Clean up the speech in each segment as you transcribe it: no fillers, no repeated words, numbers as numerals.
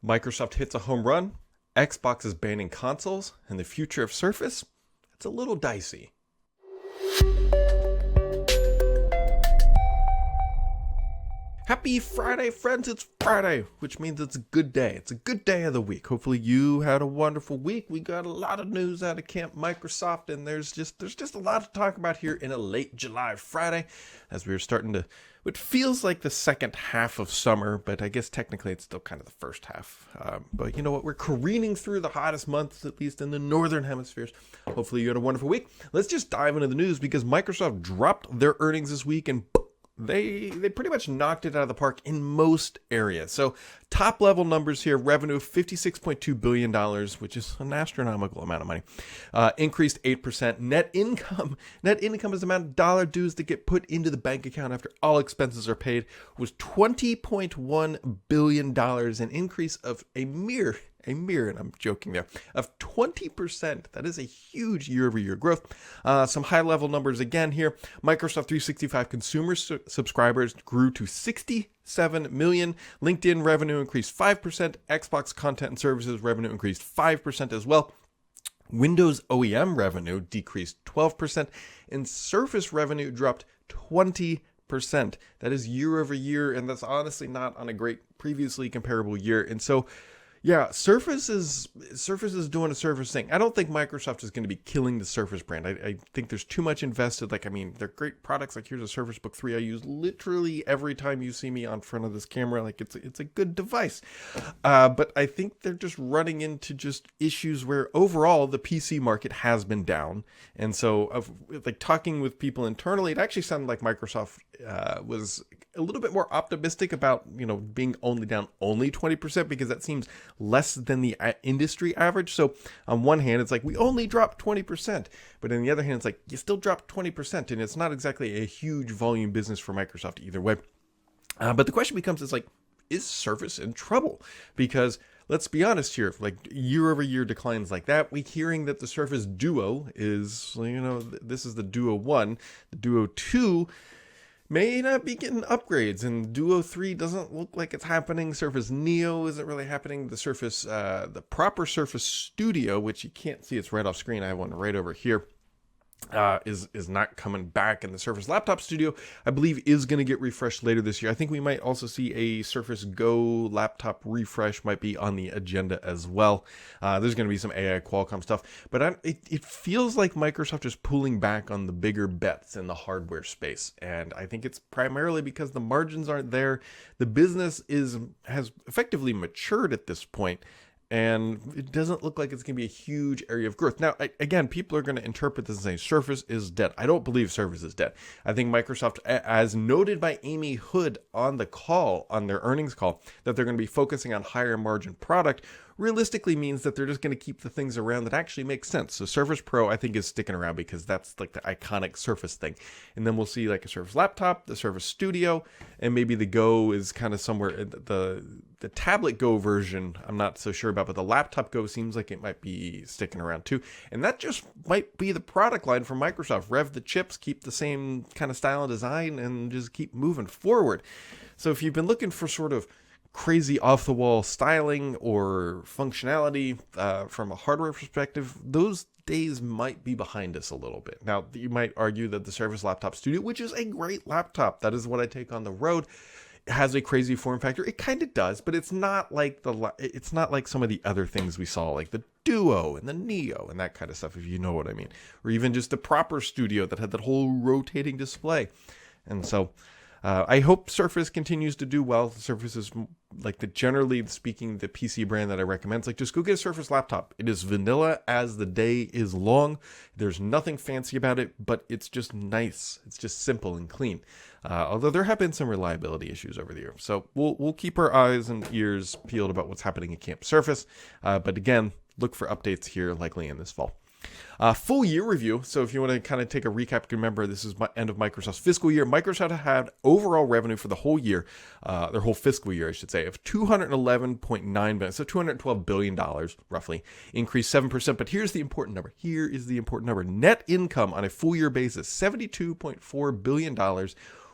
Microsoft hits a home run, Xbox is banning consoles, and the future of Surface? It's a little dicey. Happy Friday, friends. It's Friday, which means it's a good day. It's a good day of the week. Hopefully you had a wonderful week. We got a lot of news out of Camp Microsoft, and there's just a lot to talk about here in a late July Friday as we're starting to, it feels like the second half of summer, but I guess technically it's still kind of the first half. But you know what? We're careening through the hottest months, at least in the northern hemispheres. Hopefully you had a wonderful week. Let's just dive into the news because Microsoft dropped their earnings this week and they pretty much knocked it out of the park in most areas. So top level numbers here: revenue of $56.2 billion, which is an astronomical amount of money, increased 8%. Net income is the amount of dollar dues that get put into the bank account after all expenses are paid, was $20.1 billion, an increase of a mere, and I'm joking there, of 20%. That is a huge year-over-year growth. Some high-level numbers again here. Microsoft 365 consumer subscribers grew to 67 million. LinkedIn revenue increased 5%. Xbox content and services revenue increased 5% as well. Windows OEM revenue decreased 12%, and Surface revenue dropped 20%. That is year over year, and that's honestly not on a great previously comparable year. And so, yeah, Surface is doing a Surface thing. I don't think Microsoft is going to be killing the Surface brand. I think there's too much invested. They're great products. Like, here's a Surface Book 3 I use literally every time you see me on front of this camera. Like, it's a good device. But I think they're just running into just issues where overall the PC market has been down. And so, talking with people internally, it actually sounded like Microsoft was a little bit more optimistic about, being only down only 20%, because that seems less than the industry average. So on one hand, it's like we only dropped 20%, but on the other hand, it's like you still dropped 20%, and it's not exactly a huge volume business for Microsoft either way. But the question becomes, is Surface in trouble? Because let's be honest here, like year over year declines like that, we're hearing that the Surface Duo is, this is the Duo 1, the Duo 2 may not be getting upgrades, and Duo 3 doesn't look like it's happening. Surface Neo isn't really happening. The Surface, the proper Surface Studio, which you can't see, it's right off screen, I have one right over here, is not coming back. And the Surface Laptop Studio, I believe, is going to get refreshed later this year. I think we might also see a Surface Go laptop refresh might be on the agenda as well. There's going to be some AI Qualcomm stuff, but it feels like Microsoft is pulling back on the bigger bets in the hardware space, and I think it's primarily because the margins aren't there. The business has effectively matured at this point, and it doesn't look like it's going to be a huge area of growth. Now, again, people are going to interpret this and say Surface is dead. I don't believe Surface is dead. I think Microsoft, as noted by Amy Hood on their earnings call, that they're going to be focusing on higher margin product, realistically means that they're just going to keep the things around that actually make sense. So Surface Pro, I think, is sticking around because that's like the iconic Surface thing. And then we'll see like a Surface Laptop, the Surface Studio, and maybe the Go is kind of somewhere. The tablet Go version, I'm not so sure about, but the laptop Go seems like it might be sticking around too. And that just might be the product line for Microsoft. Rev the chips, keep the same kind of style and design, and just keep moving forward. So if you've been looking for sort of crazy off-the-wall styling or functionality from a hardware perspective, those days might be behind us a little bit. Now, you might argue that the Surface Laptop Studio, which is a great laptop, that is what I take on the road, has a crazy form factor. It kind of does, but it's not like some of the other things we saw, like the Duo and the Neo and that kind of stuff, if you know what I mean, or even just the proper Studio that had that whole rotating display. And so I hope Surface continues to do well. Surface is generally speaking, the PC brand that I recommend. It's like, just go get a Surface laptop. It is vanilla as the day is long. There's nothing fancy about it, but it's just nice. It's just simple and clean. Although there have been some reliability issues over the years. So we'll keep our eyes and ears peeled about what's happening at Camp Surface. But again, look for updates here likely in this fall. Full year review. So if you want to kind of take a recap, remember this is end of Microsoft's fiscal year. Microsoft had overall revenue for the whole year, their whole fiscal year, I should say, of $211.9 billion, so $212 billion roughly, increased 7%. But here's the important number. Net income on a full year basis, $72.4 billion,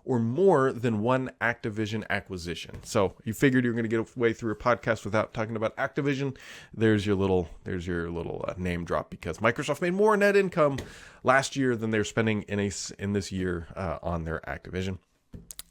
or more than one Activision acquisition. So you figured you were going to get away through a podcast without talking about Activision. There's your little name drop, because Microsoft made more net income last year than they're spending in this year on their Activision.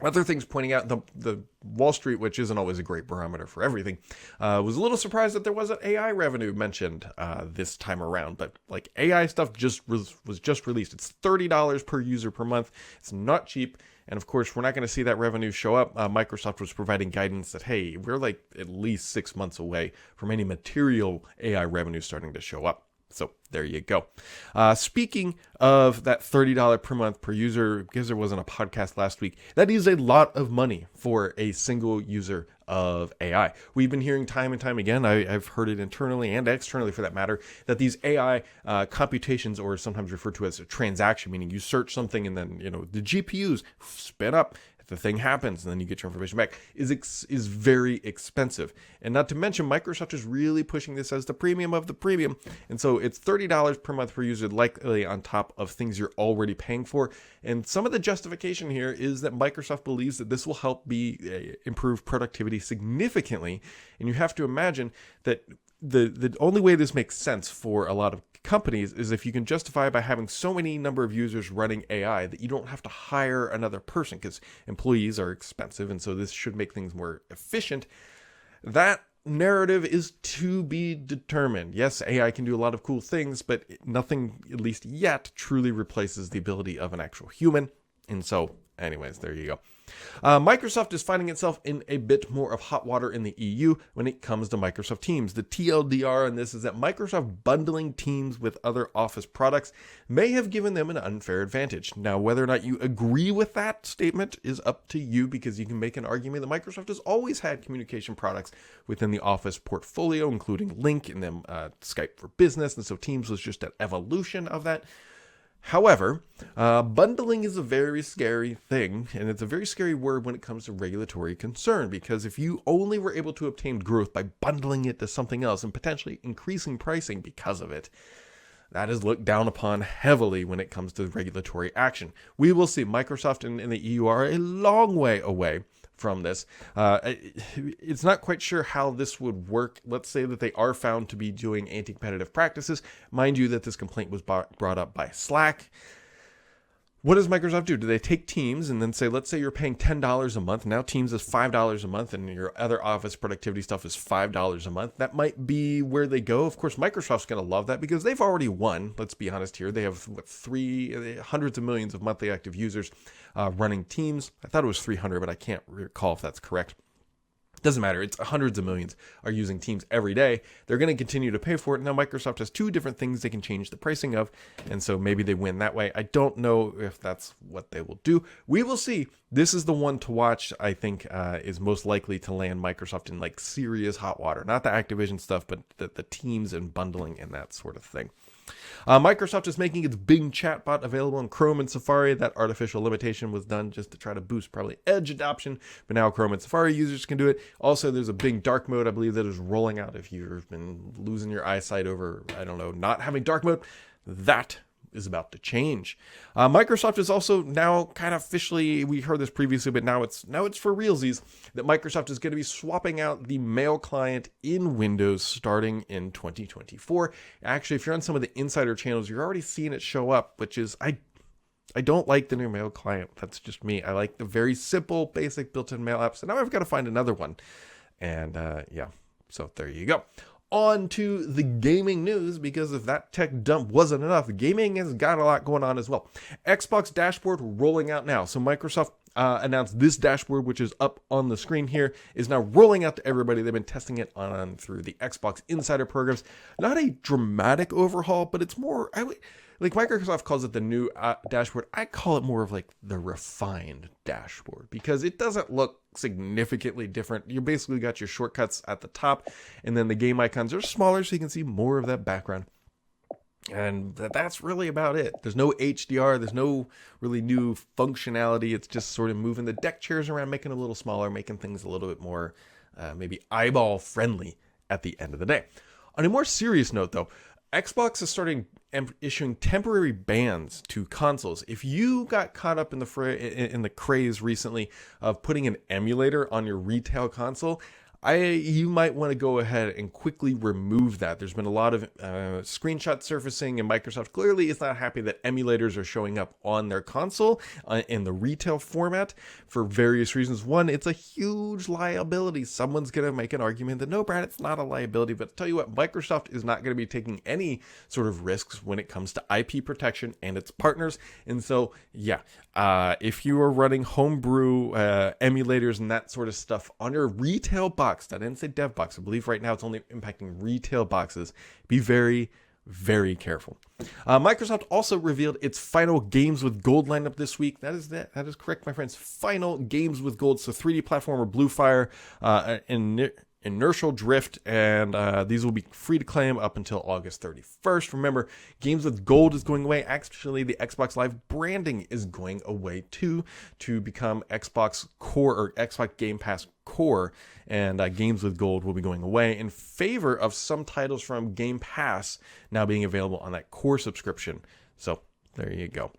Other things pointing out, the Wall Street, which isn't always a great barometer for everything, was a little surprised that there wasn't AI revenue mentioned this time around. But like, AI stuff was just released. It's $30 per user per month. It's not cheap. And of course, we're not going to see that revenue show up. Microsoft was providing guidance that, hey, we're like at least 6 months away from any material AI revenue starting to show up. So there you go. Speaking of that $30 per month per user, because there wasn't a podcast last week, that is a lot of money for a single user of AI. We've been hearing time and time again, I've heard it internally and externally for that matter, that these AI computations, or sometimes referred to as a transaction, meaning you search something and then the GPUs spin up, the thing happens, and then you get your information back, is very expensive. And not to mention, Microsoft is really pushing this as the premium of the premium. And so it's $30 per month per user, likely on top of things you're already paying for. And some of the justification here is that Microsoft believes that this will help improve productivity significantly. And you have to imagine that the only way this makes sense for a lot of companies is if you can justify by having so many number of users running AI that you don't have to hire another person, because employees are expensive, and so this should make things more efficient. That narrative is to be determined. Yes, AI can do a lot of cool things, but nothing, at least yet, truly replaces the ability of an actual human. And so, anyways, there you go. Microsoft is finding itself in a bit more of hot water in the EU when it comes to Microsoft Teams. The TLDR on this is that Microsoft bundling Teams with other Office products may have given them an unfair advantage. Now, whether or not you agree with that statement is up to you, because you can make an argument that Microsoft has always had communication products within the Office portfolio, including Lync and then Skype for Business, and so Teams was just an evolution of that. However, bundling is a very scary thing, and it's a very scary word when it comes to regulatory concern, because if you only were able to obtain growth by bundling it to something else and potentially increasing pricing because of it, that is looked down upon heavily when it comes to regulatory action. We will see. Microsoft and the EU are a long way away from this. It's not quite sure how this would work. Let's say that they are found to be doing anti-competitive practices. Mind you that this complaint was brought up by Slack. What does Microsoft do? Do they take Teams and then say, let's say you're paying $10 a month, now Teams is $5 a month, and your other Office productivity stuff is $5 a month? That might be where they go. Of course, Microsoft's going to love that, because they've already won. Let's be honest here. They have hundreds of millions of monthly active users running Teams. I thought it was 300, but I can't recall if that's correct. Doesn't matter. It's hundreds of millions are using Teams every day. They're going to continue to pay for it. Now, Microsoft has two different things they can change the pricing of, and so maybe they win that way. I don't know if that's what they will do. We will see. This is the one to watch, I think, is most likely to land Microsoft in like serious hot water. Not the Activision stuff, but the Teams and bundling and that sort of thing. Microsoft is making its Bing chatbot available in Chrome and Safari. That artificial limitation was done just to try to boost probably Edge adoption, but now Chrome and Safari users can do it. Also, there's a Bing dark mode, I believe, that is rolling out if you've been losing your eyesight over, I don't know, not having dark mode. That is about to change. Microsoft is also now kind of officially, we heard this previously, but now it's for realsies, that Microsoft is going to be swapping out the Mail client in Windows starting in 2024. Actually, if you're on some of the insider channels, you're already seeing it show up, which is, I don't like the new Mail client. That's just me. I like the very simple, basic built-in Mail apps, and now I've got to find another one. And yeah, so there you go. On to the gaming news, because if that tech dump wasn't enough, gaming has got a lot going on as well. Xbox dashboard rolling out now. So Microsoft announced this dashboard, which is up on the screen here, is now rolling out to everybody. They've been testing it on through the Xbox Insider programs. Not a dramatic overhaul, but it's more, like Microsoft calls it the new dashboard. I call it more of like the refined dashboard, because it doesn't look significantly different. You basically got your shortcuts at the top, and then the game icons are smaller so you can see more of that background. And that's really about it. There's no HDR. There's no really new functionality. It's just sort of moving the deck chairs around, making it a little smaller, making things a little bit more maybe eyeball friendly at the end of the day. On a more serious note, though, Xbox is starting issuing temporary bans to consoles. If you got caught up in the craze recently of putting an emulator on your retail console, you might want to go ahead and quickly remove that. There's been a lot of screenshot surfacing, and Microsoft clearly is not happy that emulators are showing up on their console in the retail format for various reasons. One, it's a huge liability. Someone's going to make an argument that, no, Brad, it's not a liability. But tell you what, Microsoft is not going to be taking any sort of risks when it comes to IP protection and its partners. And so, yeah, if you are running homebrew emulators and that sort of stuff on your retail box, I didn't say dev box. I believe right now it's only impacting retail boxes. Be very, very careful. Microsoft also revealed its final Games with Gold lineup this week. That is correct, my friends. Final Games with Gold. So 3D platformer Blue Fire, Inertial Drift, and these will be free to claim up until August 31st. Remember, Games with Gold is going away. Actually, the Xbox Live branding is going away too, to become Xbox Core or Xbox Game Pass Core, and Games with Gold will be going away in favor of some titles from Game Pass now being available on that Core subscription. So there you go.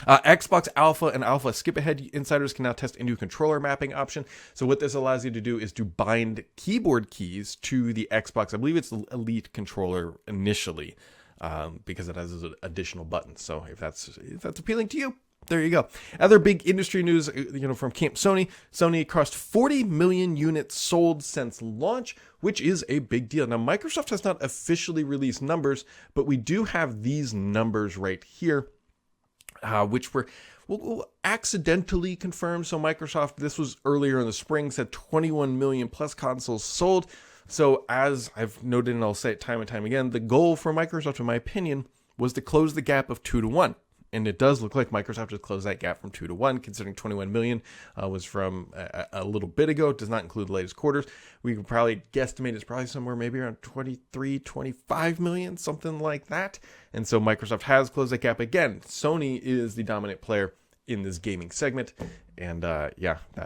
Xbox Alpha and Alpha Skip Ahead insiders can now test a new controller mapping option. So what this allows you to do is to bind keyboard keys to the Xbox. I believe it's the Elite controller initially, because it has additional buttons. So if that's appealing to you, there you go. Other big industry news, from Camp Sony. Sony crossed 40 million units sold since launch, which is a big deal. Now, Microsoft has not officially released numbers, but we do have these numbers right here, which we'll accidentally confirm. So Microsoft, this was earlier in the spring, said 21 million plus consoles sold. So as I've noted, and I'll say it time and time again, the goal for Microsoft, in my opinion, was to close the gap of 2-1. And it does look like Microsoft has closed that gap from 2-1, considering 21 million was from a little bit ago. It does not include the latest quarters. We could probably guesstimate it's probably somewhere maybe around 23, 25 million, something like that. And so Microsoft has closed that gap. Again, Sony is the dominant player in this gaming segment. And that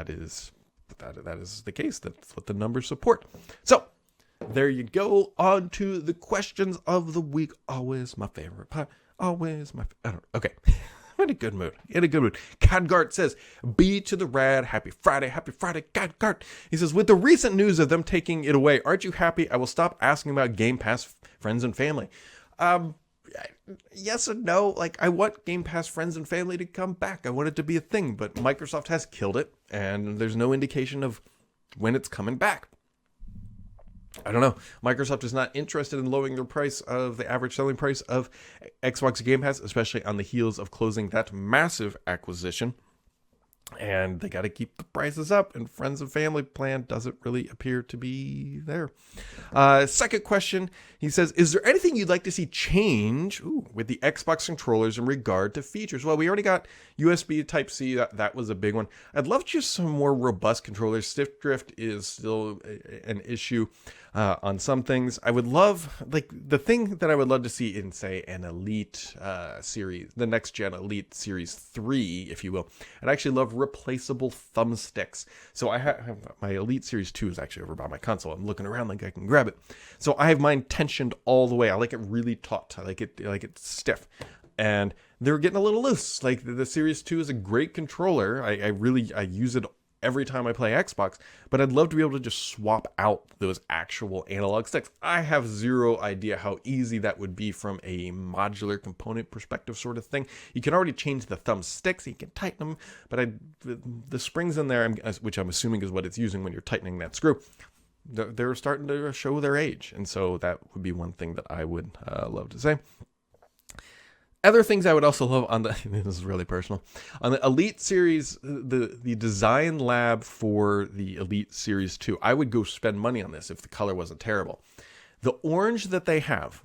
is the case. That's what the numbers support. So there you go. On to the questions of the week. Always my favorite part. Always okay. I'm in a good mood. Cadgart says, B to the rad. Happy Friday, Cadgart. He says, with the recent news of them taking it away, aren't you happy? I will stop asking about Game Pass friends and family. Yes and no. Like, I want Game Pass friends and family to come back. I want it to be a thing, but Microsoft has killed it, and there's no indication of when it's coming back. I don't know. Microsoft is not interested in lowering the price of the average selling price of Xbox Game Pass, especially on the heels of closing that massive acquisition. And they got to keep the prices up, and friends and family plan doesn't really appear to be there. Second question, he says, is there anything you'd like to see change with the Xbox controllers in regard to features? Well, we already got USB Type-C. That was a big one. I'd love just some more robust controllers. Stiff drift is still an issue on some things. I would love, the thing that I would love to see in, say, an Elite series, the next gen Elite Series 3, if you will. I'd actually love replaceable thumbsticks. So I have my Elite Series 2 is actually over by my console. I'm looking around like I can grab it. So I have mine tensioned all the way. I like it really taut. I like it stiff. And they're getting a little loose. Like the Series 2 is a great controller. I use it every time I play Xbox, but I'd love to be able to just swap out those actual analog sticks. I have zero idea how easy that would be from a modular component perspective sort of thing. You can already change the thumb sticks, you can tighten them, but the springs in there, which I'm assuming is what it's using when you're tightening that screw, they're starting to show their age. And so that would be one thing that I would love to say. Other things I would also love on this is really personal, on the Elite Series, the design lab for the Elite Series 2, I would go spend money on this if the color wasn't terrible. The orange that they have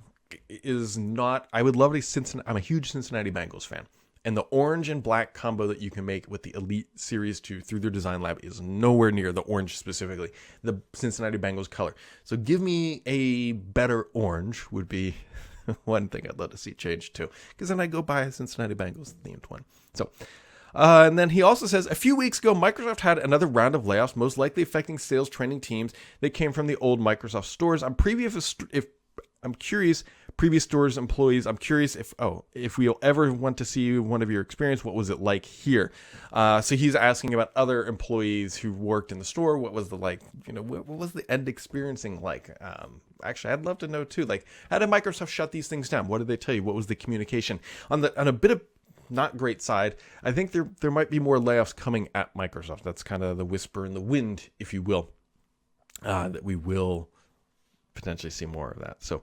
is not, I would love to, I'm a huge Cincinnati Bengals fan, and the orange and black combo that you can make with the Elite Series 2 through their design lab is nowhere near the orange specifically, the Cincinnati Bengals color. So give me a better orange would be one thing I'd love to see change too, because then I go buy a Cincinnati Bengals themed one. So, and then he also says, a few weeks ago, Microsoft had another round of layoffs, most likely affecting sales training teams that came from the old Microsoft stores. I'm curious, previous stores employees. I'm curious if we'll ever want to see one of your experience. What was it like here? So he's asking about other employees who worked in the store. What was the what was the end experiencing like? Actually, I'd love to know too. Like, how did Microsoft shut these things down? What did they tell you? What was the communication on a bit of not great side? I think there might be more layoffs coming at Microsoft. That's kind of the whisper in the wind, if you will, that we will potentially see more of that. So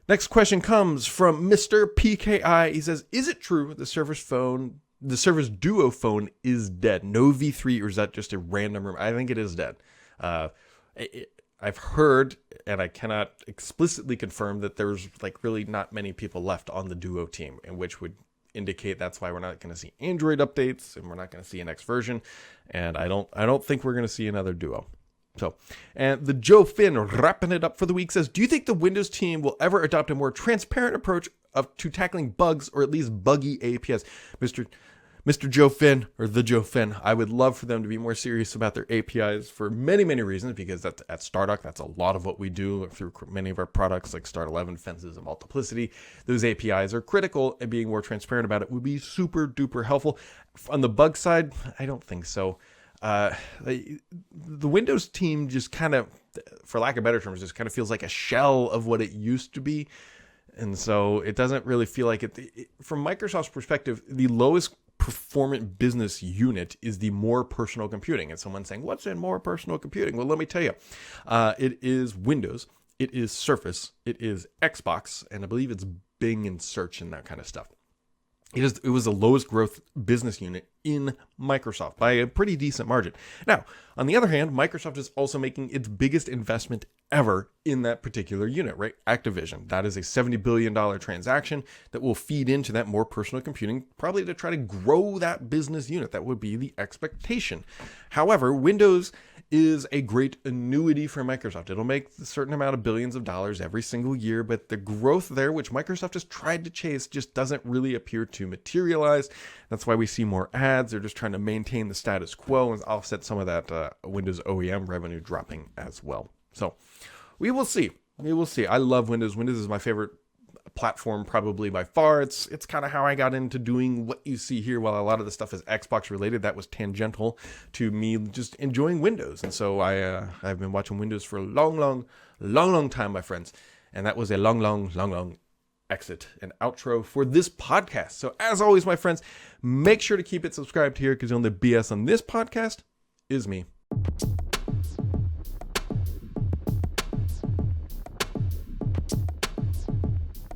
next question comes from Mr. PKI. He says, is it true the Surface Duo phone is dead? No V3, or is that just a random rumor? I think it is dead. I've heard, and I cannot explicitly confirm, that there's really not many people left on the Duo team, and which would indicate that's why we're not going to see Android updates, and we're not going to see a next version, and I don't think we're going to see another Duo. So, and the Joe Finn wrapping it up for the week says, do you think the Windows team will ever adopt a more transparent approach to tackling bugs, or at least buggy APIs? Mr. Joe Finn, or the Joe Finn, I would love for them to be more serious about their APIs for many, many reasons, because at Stardock, that's a lot of what we do through many of our products like Start 11, Fences, and Multiplicity. Those APIs are critical, and being more transparent about it would be super duper helpful. On the bug side, I don't think so. The Windows team just kind of, for lack of better terms, just kind of feels like a shell of what it used to be. And so it doesn't really feel like it. From Microsoft's perspective, the lowest performant business unit is the more personal computing. And someone's saying, what's in more personal computing? Well, let me tell you, it is Windows, it is Surface, it is Xbox, and I believe it's Bing and Search and that kind of stuff. It was the lowest growth business unit in Microsoft by a pretty decent margin. Now, on the other hand, Microsoft is also making its biggest investment ever in that particular unit, right? Activision. That is a $70 billion transaction that will feed into that more personal computing, probably to try to grow that business unit. That would be the expectation. However, Windows is a great annuity for Microsoft. It'll make a certain amount of billions of dollars every single year, but the growth there, which Microsoft has tried to chase, just doesn't really appear to materialize. That's why we see more ads. They're just trying to maintain the status quo and offset some of that Windows OEM revenue dropping as well. So we will see. We will see. I love Windows. Windows is my favorite platform probably by far. It's kind of how I got into doing what you see here. While a lot of the stuff is Xbox related, that was tangential to me just enjoying Windows. And so I've been watching Windows for a long time, my friends. And that was a long exit and outro for this podcast. So as always, my friends, make sure to keep it subscribed here, because the only BS on this podcast is me.